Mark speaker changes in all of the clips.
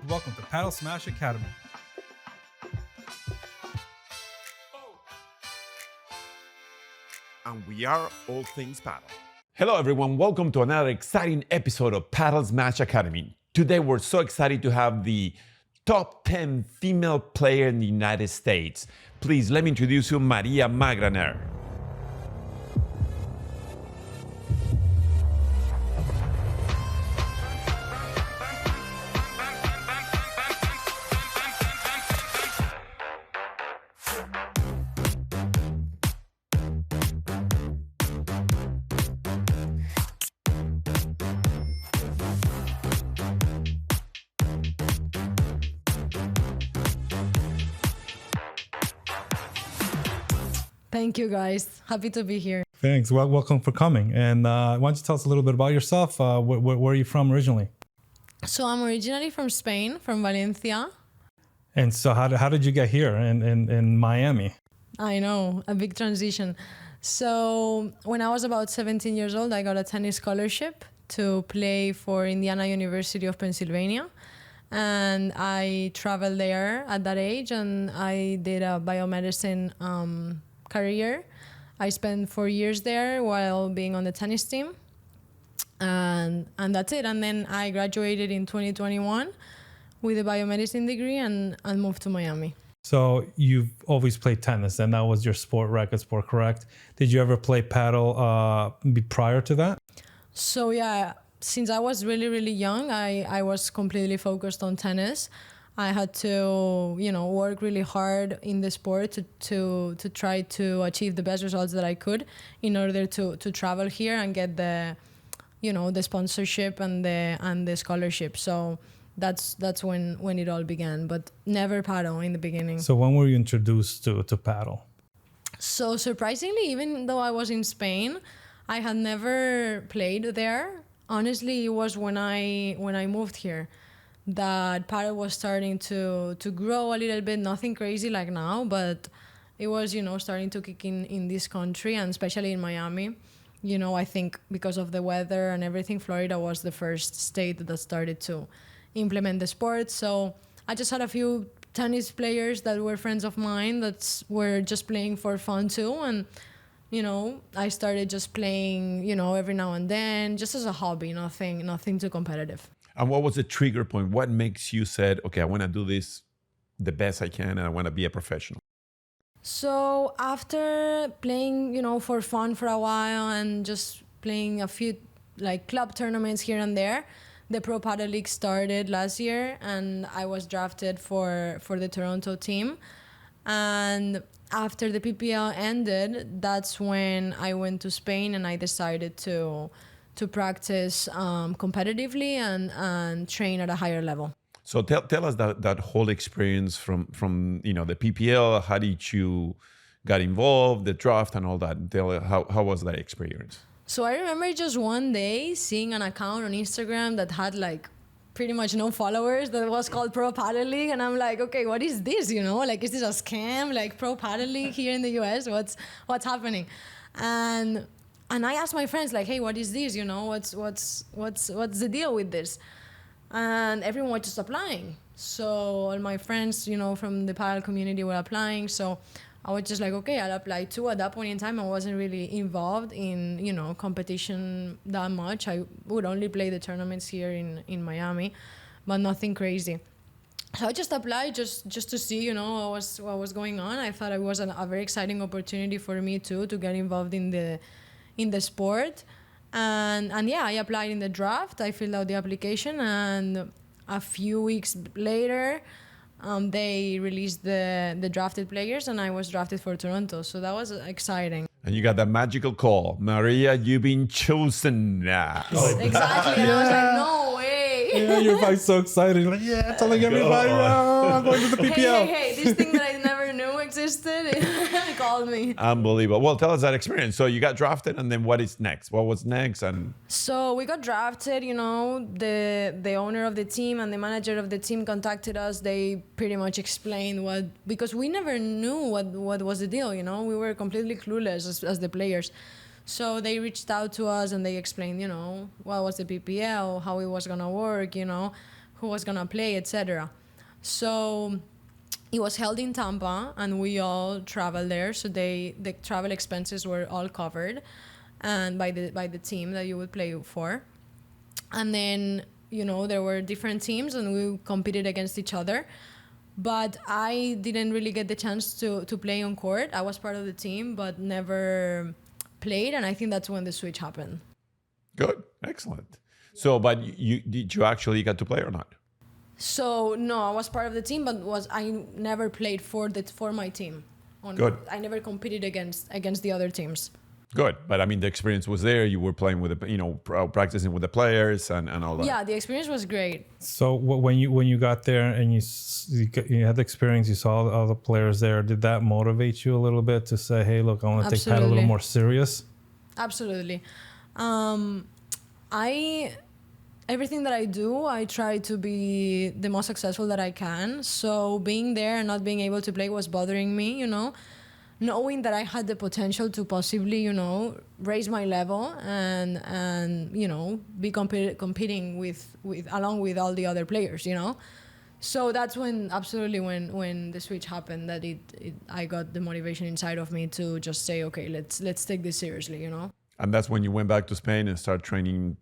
Speaker 1: Welcome to Padel Smash Academy.
Speaker 2: And we are all things paddle. Hello everyone, welcome to another exciting episode of Padel Smash Academy. Today we're so excited to have the top 10 female player in the United States. Please let me introduce you Maria Magraner.
Speaker 3: Thank you, guys. Happy to be here.
Speaker 1: Thanks. Well, welcome for coming. And why don't you tell us a little bit about yourself? Where are you from originally?
Speaker 3: So I'm originally from Spain, from Valencia.
Speaker 1: And so how did you get here in Miami?
Speaker 3: I know, a big transition. So when I was about 17 years old, I got a tennis scholarship to play for Indiana University of Pennsylvania. And I traveled there at that age, and I did a biomedicine career. I spent 4 years there while being on the tennis team, and that's it. And then I graduated in 2021 with a biomedicine degree and moved to Miami.
Speaker 1: So you've always played tennis, and that was your racket sport, correct? Did you ever play paddle prior to that?
Speaker 3: So yeah, since I was really, really young, I was completely focused on tennis. I had to, work really hard in the sport to try to achieve the best results that I could in order to travel here and get the sponsorship and the scholarship. So that's when it all began, but never paddle in the beginning.
Speaker 1: So when were you introduced to paddle?
Speaker 3: So surprisingly, even though I was in Spain, I had never played there. Honestly, it was when I moved here that paddle was starting to grow a little bit, nothing crazy like now, but it was, starting to kick in this country, and especially in Miami. I think because of the weather and everything, Florida was the first state that started to implement the sport. So I just had a few tennis players that were friends of mine that were just playing for fun too, and I started just playing, every now and then, just as a hobby, nothing too competitive.
Speaker 2: And what was the trigger point? What makes you said, okay, I want to do this the best I can and I want to be a professional?
Speaker 3: So after playing, for fun for a while and just playing a few club tournaments here and there, the Pro Padel League started last year, and I was drafted for the Toronto team. And after the PPL ended, that's when I went to Spain and I decided to practice competitively and train at a higher level.
Speaker 2: So tell us that whole experience from the PPL. How did you got involved, the draft and all that? Tell how was that experience?
Speaker 3: So I remember just one day seeing an account on Instagram that had pretty much no followers that was called Pro Padel League, and I'm like, okay, what is this? Is this a scam? Pro Padel League here in the US? What's happening? And I asked my friends, hey, what is this? What's the deal with this? And everyone was just applying. So all my friends, from the paddle community were applying. So I was just okay, I'll apply too. At that point in time, I wasn't really involved in, competition that much. I would only play the tournaments here in Miami, but nothing crazy. So I just applied just to see, what was going on. I thought it was a very exciting opportunity for me too, to get involved in the sport. And yeah, I applied in the draft. I filled out the application, and a few weeks later, they released the drafted players, and I was drafted for Toronto. So that was exciting.
Speaker 2: And you got that magical call, Maria, you've been chosen.
Speaker 3: Exactly. And I was like, no way.
Speaker 1: Yeah, you're probably so excited. Telling everybody, I'm going to the PPL.
Speaker 3: Hey, this thing that I never knew existed, it called me.
Speaker 2: Unbelievable. Well, tell us that experience. So you got drafted, and then what is next? What was next? And
Speaker 3: so we got drafted, the owner of the team and the manager of the team contacted us. They pretty much explained because we never knew what was the deal, we were completely clueless as the players. So they reached out to us and they explained, what was the PPL, how it was gonna work, who was gonna play, etc. So it was held in Tampa, and we all traveled there. So the travel expenses were all covered, and by the team that you would play for. And then there were different teams, and we competed against each other. But I didn't really get the chance to play on court. I was part of the team, but never played, and I think that's when the switch happened.
Speaker 2: Good, excellent. So, but did you actually get to play or not?
Speaker 3: So no, I was part of the team, but I never played for my team.
Speaker 2: Good.
Speaker 3: I never competed against the other teams.
Speaker 2: Good, but I mean the experience was there. You were playing with practicing with the players and all that.
Speaker 3: Yeah, the experience was great.
Speaker 1: So when you got there and you had the experience, you saw all the players there. Did that motivate you a little bit to say, "Hey, look, I want to take Padel a little more serious"?
Speaker 3: Absolutely. Everything that I do, I try to be the most successful that I can. So being there and not being able to play was bothering me, knowing that I had the potential to possibly, raise my level and be competing with along with all the other players, So that's when the switch happened, that I got the motivation inside of me to just say, okay, let's take this seriously,
Speaker 2: And that's when you went back to Spain and start training,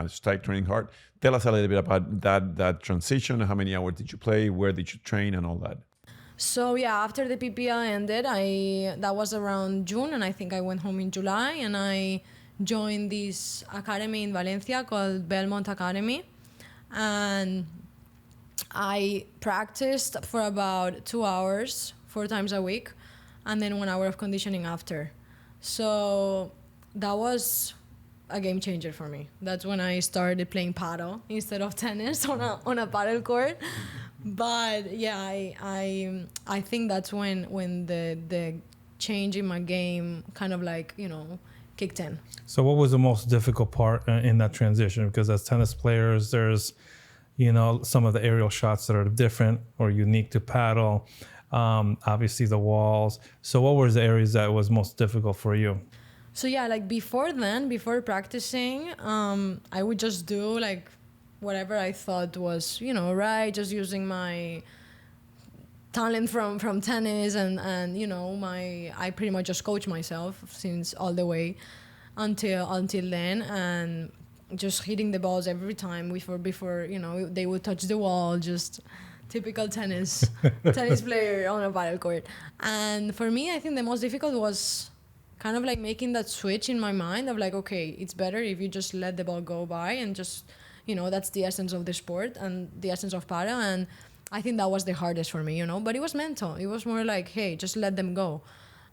Speaker 2: start training hard. Tell us a little bit about that transition. How many hours did you play? Where did you train and all that?
Speaker 3: So yeah, after the PPL ended, that was around June, and I think I went home in July, and I joined this academy in Valencia called Belmont Academy, and I practiced for about 2 hours, 4 times a week, and then 1 hour of conditioning after. So that was a game changer for me. That's when I started playing paddle instead of tennis on a paddle court. But yeah, I think that's when the change in my game kind of kicked in.
Speaker 1: So what was the most difficult part in that transition? Because as tennis players, there's some of the aerial shots that are different or unique to paddle. Obviously the walls. So what were the areas that was most difficult for you?
Speaker 3: So yeah, before practicing, I would just do whatever I thought was, right, just using my talent from tennis and I pretty much just coach myself since all the way until then, and just hitting the balls every time before they would touch the wall, just typical tennis player on a paddle court. And for me, I think the most difficult was kind of making that switch in my mind of okay, it's better if you just let the ball go by and just, that's the essence of the sport and the essence of paddle. And I think that was the hardest for me, but it was mental. It was more hey, just let them go.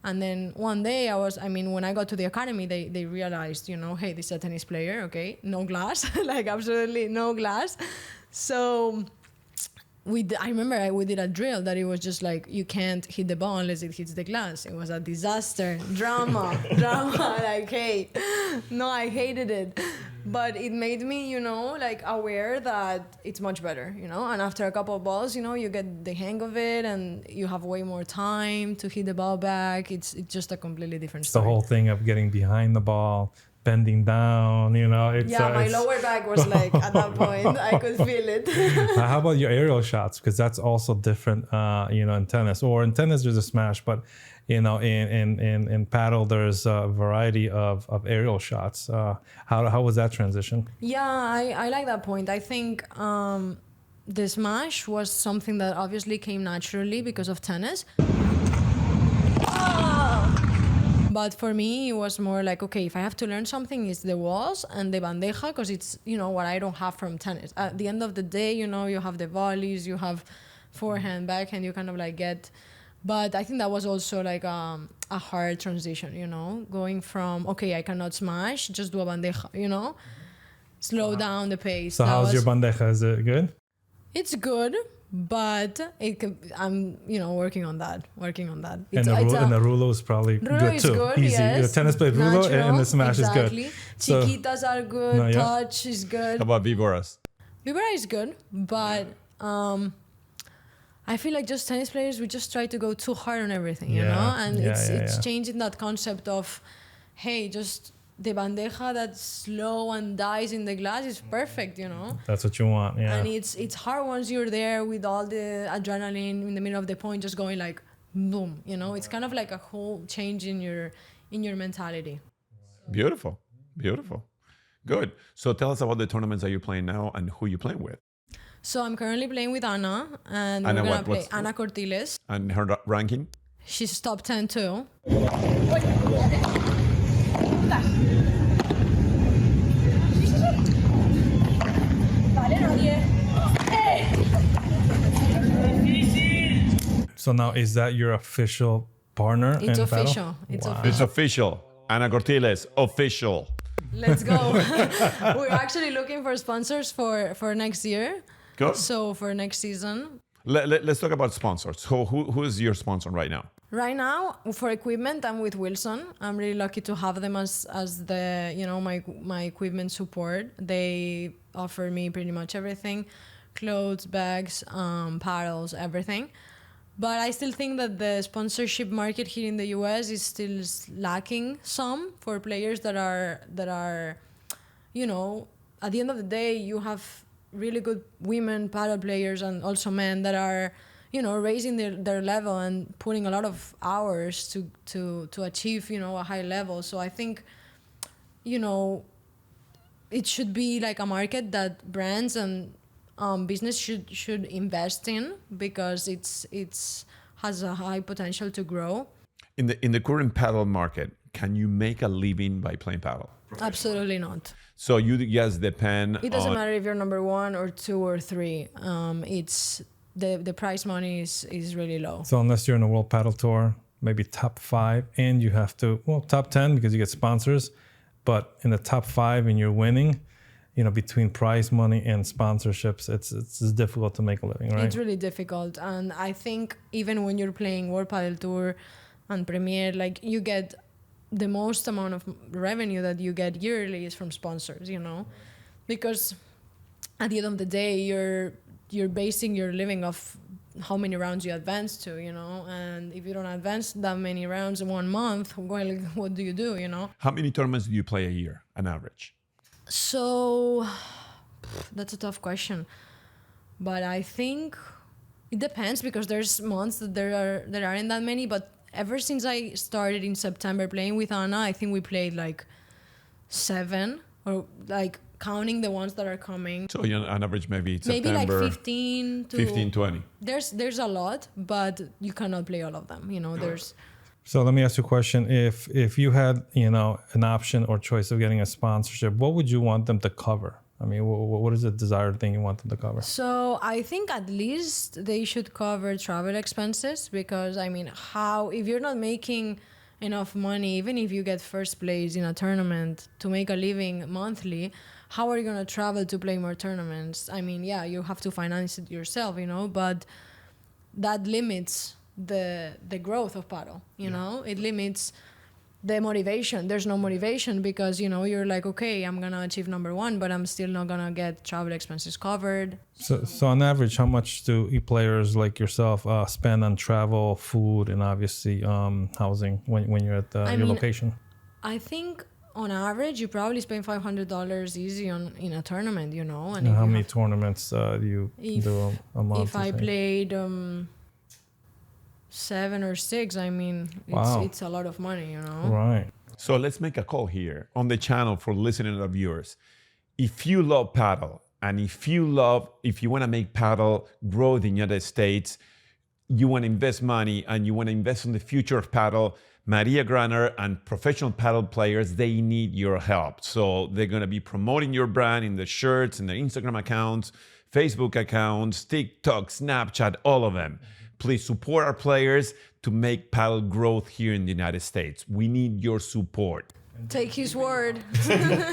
Speaker 3: And then one day when I got to the academy, they realized, hey, this is a tennis player, okay, no glass, absolutely no glass. So I remember we did a drill that it was just you can't hit the ball unless it hits the glass. It was a disaster, drama, hey, no, I hated it. But it made me, aware that it's much better, and after a couple of balls, you get the hang of it and you have way more time to hit the ball back. It's just a completely different story.
Speaker 1: The whole thing of getting behind the ball, bending down,
Speaker 3: my lower back was at that point, I could feel it.
Speaker 1: How about your aerial shots? Because that's also different, in tennis. Or in tennis, there's a smash, but, in paddle, there's a variety of aerial shots. How was that transition?
Speaker 3: Yeah, I like that point. I think the smash was something that obviously came naturally because of tennis. But for me, it was more okay, if I have to learn something, it's the walls and the bandeja, because it's, what I don't have from tennis. At the end of the day, you have the volleys, you have forehand, backhand, you kind of get. But I think that was also a hard transition, going from, okay, I cannot smash, just do a bandeja, slow down the pace.
Speaker 1: So how's your bandeja? Is it good?
Speaker 3: It's good. But I'm working on that.
Speaker 1: And the rulo is probably good
Speaker 3: is
Speaker 1: too.
Speaker 3: Good,
Speaker 1: easy.
Speaker 3: Yes.
Speaker 1: The tennis play rulo and the smash
Speaker 3: exactly.
Speaker 1: is good.
Speaker 3: Chiquitas are good. Touch is good.
Speaker 2: How about Viboras?
Speaker 3: Vibora is good, but I feel just tennis players, we just try to go too hard on everything, and it's changing that concept of, hey, just the bandeja that's slow and dies in the glass is perfect, you know.
Speaker 1: That's what you want. Yeah.
Speaker 3: And it's hard once you're there with all the adrenaline in the middle of the point, just going like boom, you know. It's kind of like a whole change in your mentality.
Speaker 2: Beautiful. Good. So tell us about the tournaments that you're playing now and who you're playing with.
Speaker 3: So I'm currently playing with Anna, and
Speaker 2: Anna
Speaker 3: we're gonna
Speaker 2: what?
Speaker 3: play
Speaker 2: What's-
Speaker 3: Anna Cortiles.
Speaker 2: And her ranking?
Speaker 3: She's top 10 too.
Speaker 1: So now, is that your official partner?
Speaker 3: It's
Speaker 1: in
Speaker 3: official.
Speaker 1: Battle?
Speaker 3: It's
Speaker 1: Wow.
Speaker 3: official.
Speaker 2: It's official. Anna Cortiles, official.
Speaker 3: Let's go. We're actually looking for sponsors for next year.
Speaker 2: Good.
Speaker 3: So for next season.
Speaker 2: Let's talk about sponsors. Who is your sponsor right now?
Speaker 3: Right now, for equipment, I'm with Wilson. I'm really lucky to have them as the, you know, my equipment support. They offer me pretty much everything, clothes, bags, paddles, everything. But I still think that the sponsorship market here in the US is still lacking some for players that are, you know, at the end of the day, you have really good women paddle players and also men that are, you know, raising their level and putting a lot of hours to achieve, you know, a high level. So I think, you know, it should be like a market that brands and business should invest in, because it's has a high potential to grow.
Speaker 2: In the current paddle market, can you make a living by playing paddle?
Speaker 3: Absolutely not.
Speaker 2: So you just depend
Speaker 3: It doesn't
Speaker 2: on...
Speaker 3: matter if you're number 1 or 2 or 3. It's the prize money is really low.
Speaker 1: So unless you're in a World Paddle Tour, maybe top 5, and you have to, well, top 10 because you get sponsors, but in the top 5 and you're winning, you know, between prize money and sponsorships, it's difficult to make a living, right?
Speaker 3: It's really difficult. And I think even when you're playing World Padel Tour and Premier, like, you get the most amount of revenue that you get yearly is from sponsors, you know, because at the end of the day, you're basing your living off how many rounds you advance to, you know, and if you don't advance that many rounds in 1 month, well, what do, you know?
Speaker 2: How many tournaments do you play a year, on average?
Speaker 3: So that's a tough question, but I think it depends, because there's months that there aren't that many. But ever since I started in September playing with Anna, I think we played like 7, or like counting the ones that are coming.
Speaker 2: So on average, maybe
Speaker 3: Maybe
Speaker 2: September,
Speaker 3: like 15 to
Speaker 2: 15, 20.
Speaker 3: There's a lot, but you cannot play all of them. You know, there's.
Speaker 1: So let me ask you a question. If you had, you know, an option or choice of getting a sponsorship, what would you want them to cover? I mean, what is the desired thing you want them to cover?
Speaker 3: So I think at least they should cover travel expenses, because I mean, if you're not making enough money, even if you get first place in a tournament, to make a living monthly, how are you going to travel to play more tournaments? I mean, yeah, you have to finance it yourself, you know, but that limits the growth of paddle, you know. It limits the motivation. There's no motivation, because, you know, you're like, okay, I'm gonna achieve number 1, but I'm still not gonna get travel expenses covered.
Speaker 1: So on average, how much do players like yourself spend on travel, food, and obviously housing when you're at your location?
Speaker 3: I think on average you probably spend $500 easy in a tournament, you know. And
Speaker 1: how many tournaments do you do a month?
Speaker 3: If I played 7 or 6, I mean, it's a lot of money, you know.
Speaker 1: Right.
Speaker 2: So let's make a call here on the channel for listeners and viewers. If you love paddle, and if you want to make paddle grow in the United States, you want to invest money and you want to invest in the future of paddle, Maria Graner and professional paddle players, they need your help. So they're going to be promoting your brand in the shirts, in their Instagram accounts, Facebook accounts, TikTok, Snapchat, all of them. Please support our players to make paddle growth here in the United States. We need your support.
Speaker 3: Take his word.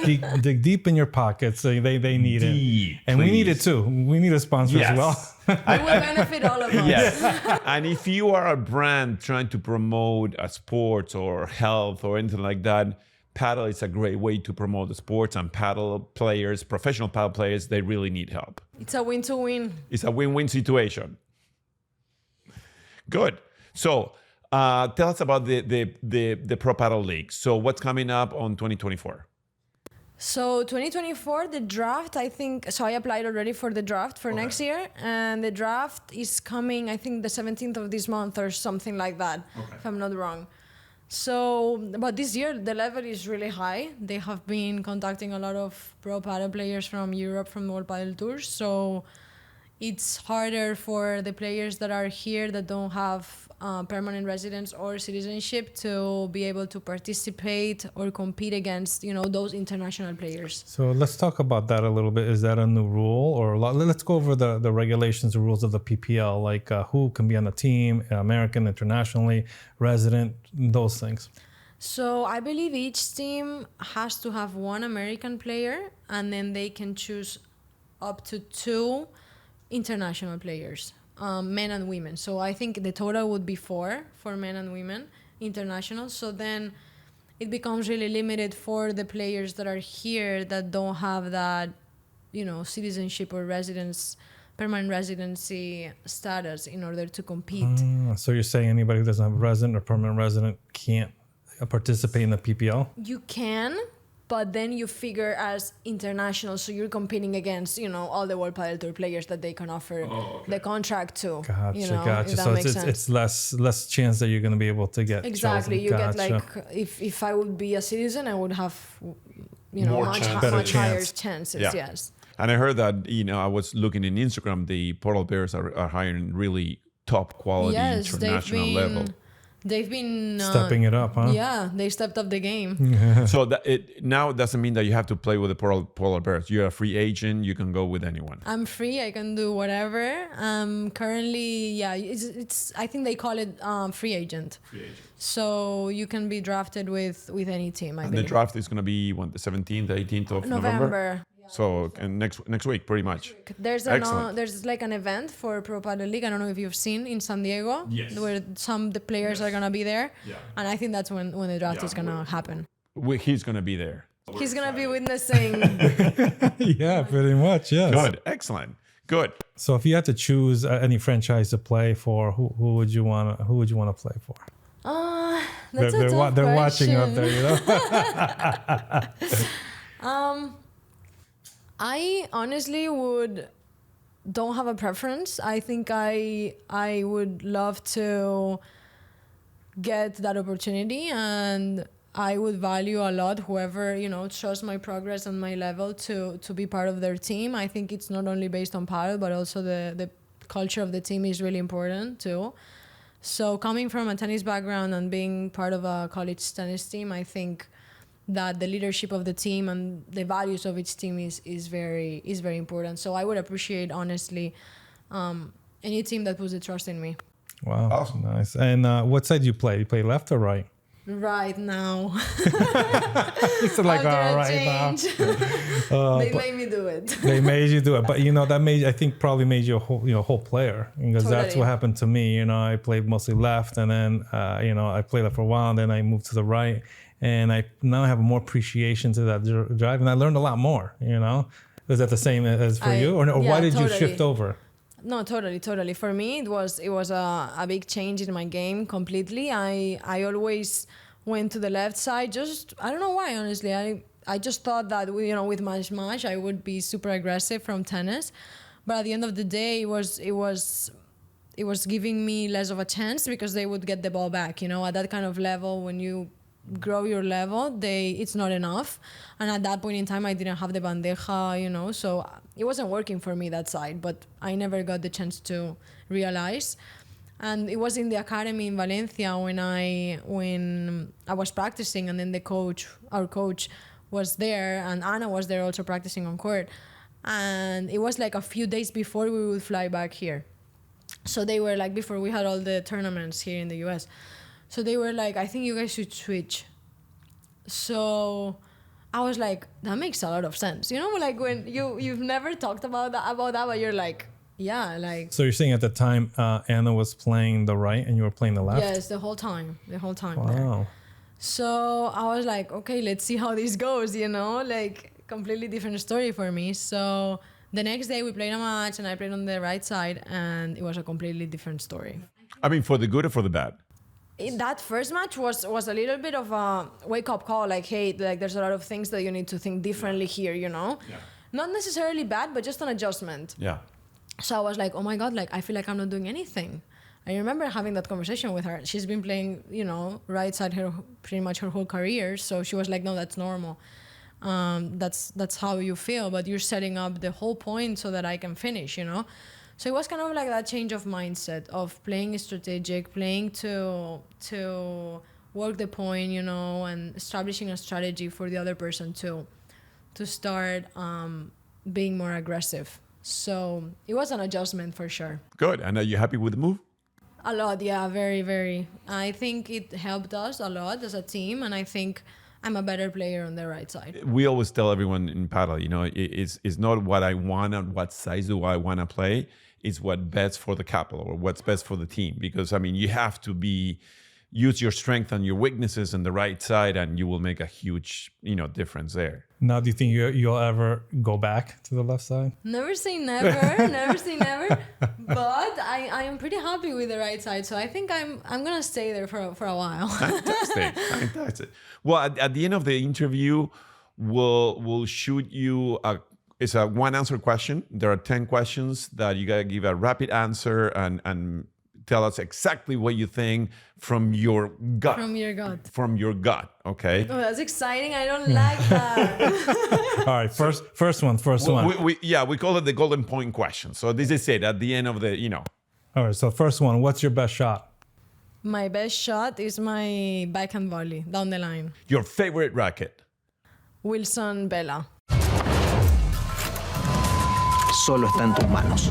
Speaker 1: dig deep in your pockets. So they need
Speaker 2: Deep,
Speaker 1: it. And we need
Speaker 2: please.
Speaker 1: it too. We need a sponsor as well.
Speaker 3: It will benefit all of us.
Speaker 2: Yes. And if you are a brand trying to promote a sports or health or anything like that, paddle is a great way to promote the sports, and paddle players, professional paddle players, they really need help.
Speaker 3: It's a win-to-win.
Speaker 2: It's a win-win situation. Good. So Tell us about the Pro Paddle League. So what's coming up on 2024?
Speaker 3: So 2024, the draft, I think, so I applied already for the draft for next year, and the draft is coming, I think, the 17th of this month or something like that, if I'm not wrong. So, but this year, the level is really high. They have been contacting a lot of pro paddle players from Europe, from World Paddle Tours, so it's harder for the players that are here that don't have permanent residence or citizenship to be able to participate or compete against, those international players.
Speaker 1: So let's talk about that a little bit. Is that a new rule, or let's go over the regulations, the rules of the PPL, like who can be on the team, American, internationally, resident, those things.
Speaker 3: So I believe each team has to have one American player, and then they can choose up to 2 international players, men and women. So I think the total would be 4 for men and women international. So then it becomes really limited for the players that are here that don't have that, citizenship or permanent residency status in order to compete.
Speaker 1: So you're saying anybody who doesn't have a resident or permanent resident can't participate in the PPL?
Speaker 3: You can, but then you figure as international, so you're competing against, all the World Padel Tour players that they can offer the contract to.
Speaker 1: Gotcha.
Speaker 3: If that
Speaker 1: So
Speaker 3: makes
Speaker 1: it's less chance that you're going to be able to get
Speaker 3: exactly.
Speaker 1: chosen.
Speaker 3: You get
Speaker 1: Gotcha.
Speaker 3: if I would be a citizen, I would have,
Speaker 2: More
Speaker 3: much
Speaker 2: chance.
Speaker 1: Better
Speaker 3: higher
Speaker 1: chance.
Speaker 3: chances.
Speaker 2: Yeah.
Speaker 3: Yes.
Speaker 2: And I heard that, I was looking in Instagram, the Paddle Bears are hiring really top quality
Speaker 3: Yes,
Speaker 2: international level.
Speaker 3: They've been
Speaker 1: Stepping it up, huh?
Speaker 3: Yeah, they stepped up the game.
Speaker 2: So that it now doesn't mean that you have to play with the Polar Bears. You're a free agent. You can go with anyone.
Speaker 3: I'm free. I can do whatever. Currently, it's I think they call it free agent. So you can be drafted with any team. I
Speaker 2: And the
Speaker 3: believe.
Speaker 2: draft is going to be the 17th, 18th of November. So and next week, pretty much.
Speaker 3: There's
Speaker 2: Excellent.
Speaker 3: there's like an event for Pro Padel League. I don't know if you've seen in San Diego, where the players are gonna be there, and I think that's when the draft is gonna happen.
Speaker 2: He's going to be there.
Speaker 3: He's gonna be witnessing.
Speaker 1: Yeah, pretty much. Yes.
Speaker 2: Good. Excellent. Good.
Speaker 1: So if you had to choose any franchise to play for, who would you want to play for?
Speaker 3: That's a tough
Speaker 1: they're watching up
Speaker 3: question.
Speaker 1: there,
Speaker 3: I honestly don't have a preference. I think I would love to get that opportunity, and I would value a lot whoever, shows my progress and my level to be part of their team. I think it's not only based on paddle, but also the culture of the team is really important too. So coming from a tennis background and being part of a college tennis team, I think that the leadership of the team and the values of each team is very important. So I would appreciate, honestly, any team that puts the trust in me.
Speaker 1: Wow,
Speaker 2: Awesome.
Speaker 1: nice. And what side do you play? You play left or right?
Speaker 3: Right now.
Speaker 1: It's like,
Speaker 3: After
Speaker 1: all
Speaker 3: a
Speaker 1: right now.
Speaker 3: change. They made me do it.
Speaker 1: They made you do it, but I think probably made you a whole player, because that's
Speaker 3: Totally.
Speaker 1: what happened to me. I played mostly left, and then I played that for a while, and then I moved to the right, and I now have more appreciation to that drive, and I learned a lot more. Was that the same as for you, or
Speaker 3: yeah,
Speaker 1: why did you
Speaker 3: totally.
Speaker 1: shift over?
Speaker 3: No, totally. For me, it was a big change in my game completely. I always went to the left side. I don't know why, honestly. I just thought that with Smash I would be super aggressive from tennis, but at the end of the day, it was giving me less of a chance because they would get the ball back. At that kind of level, when you grow your level, it's not enough. And at that point in time, I didn't have the bandeja, so it wasn't working for me that side, but I never got the chance to realize. And it was in the academy in Valencia when I was practicing, and then our coach was there, and Anna was there also practicing on court. And it was like a few days before we would fly back here. So they were like, before we had all the tournaments here in the US. So they were like, I think you guys should switch. So I was like, that makes a lot of sense. Like when you've never talked about that, but you're like, yeah, like.
Speaker 1: So you're saying at the time Anna was playing the right and you were playing the left?
Speaker 3: Yes, the whole time.
Speaker 1: Wow.
Speaker 3: There. So I was like, okay, let's see how this goes, like completely different story for me. So the next day we played a match and I played on the right side, and it was a completely different story.
Speaker 2: I mean, for the good or for the bad?
Speaker 3: That first match was a little bit of a wake up call. Like, hey, like there's a lot of things that you need to think differently here. You know, not necessarily bad, but just an adjustment.
Speaker 2: Yeah.
Speaker 3: So I was like, oh my God, like I feel like I'm not doing anything. I remember having that conversation with her. She's been playing, you know, right side her pretty much her whole career. So she was like, no, that's normal. That's how you feel, but you're setting up the whole point so that I can finish, you know? So it was kind of like that change of mindset of playing strategic, playing to work the point, you know, and establishing a strategy for the other person to start being more aggressive. So it was an adjustment for sure.
Speaker 2: Good. And are you happy with the move?
Speaker 3: A lot, yeah, very, very. I think it helped us a lot as a team, and I think I'm a better player on the right side.
Speaker 2: We always tell everyone in paddle, you know, it's not what I want and what size do I want to play. It's what best for the couple or what's best for the team. Because, I mean, you have to use your strength and your weaknesses on the right side, and you will make a huge, you know, difference there.
Speaker 1: Now, do you think you'll ever go back to the left side?
Speaker 3: Never say never, never say never. But I am pretty happy with the right side, so I think I'm gonna stay there for a while.
Speaker 2: Fantastic. Well, at the end of the interview, we'll shoot you it's a one answer question. There are 10 questions that you gotta give a rapid answer and tell us exactly what you think from your gut.
Speaker 3: From your gut.
Speaker 2: From your gut, okay?
Speaker 3: Oh, that's exciting. I don't like that.
Speaker 1: All right, first one.
Speaker 2: We call it the golden point question. So this is it at the end of the, you know.
Speaker 1: All right, so first one, what's your best shot?
Speaker 3: My best shot is my backhand volley down the line.
Speaker 2: Your favorite racket?
Speaker 3: Wilson Bella.
Speaker 4: Solo está en tus manos.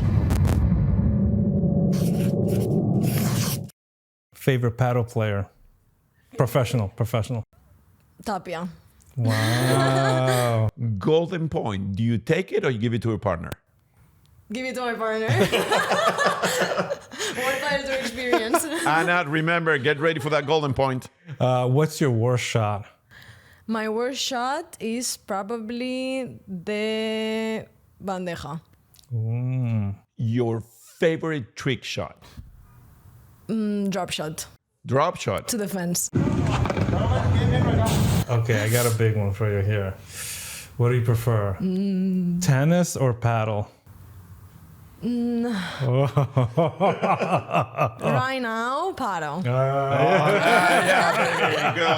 Speaker 1: Favorite paddle player? Professional.
Speaker 3: Tapia.
Speaker 1: Wow.
Speaker 2: Golden point. Do you take it or you give it to a partner?
Speaker 3: Give it to my partner. More players to experience.
Speaker 2: Anna, remember, get ready for that golden point.
Speaker 1: What's your worst shot?
Speaker 3: My worst shot is probably the bandeja.
Speaker 2: Your favorite trick shot?
Speaker 3: Drop shot.
Speaker 2: Drop shot.
Speaker 3: To the fence.
Speaker 1: Okay, I got a big one for you here. What do you prefer? Tennis or paddle?
Speaker 3: Right now, paddle.
Speaker 2: There you go.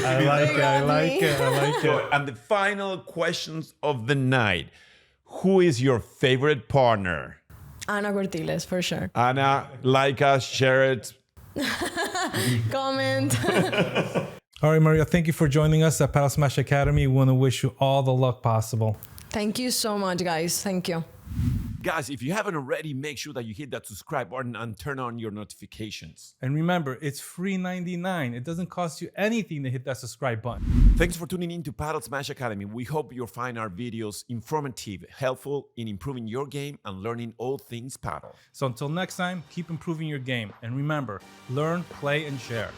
Speaker 1: I like it.
Speaker 2: And the final questions of the night. Who is your favorite partner?
Speaker 3: Ana Cortiles, for sure.
Speaker 2: Anna, like us, share it.
Speaker 3: Comment.
Speaker 1: All right, Maria, thank you for joining us at Padel Smash Academy. We want to wish you all the luck possible.
Speaker 3: Thank you so much, guys. Thank you.
Speaker 2: Guys, if you haven't already, make sure that you hit that subscribe button and turn on your notifications.
Speaker 1: And remember, it's free $99. It doesn't cost you anything to hit that subscribe button.
Speaker 2: Thanks for tuning in to Padel Smash Academy. We hope you'll find our videos informative, helpful in improving your game and learning all things paddle.
Speaker 1: So until next time, keep improving your game. And remember, learn, play, and share.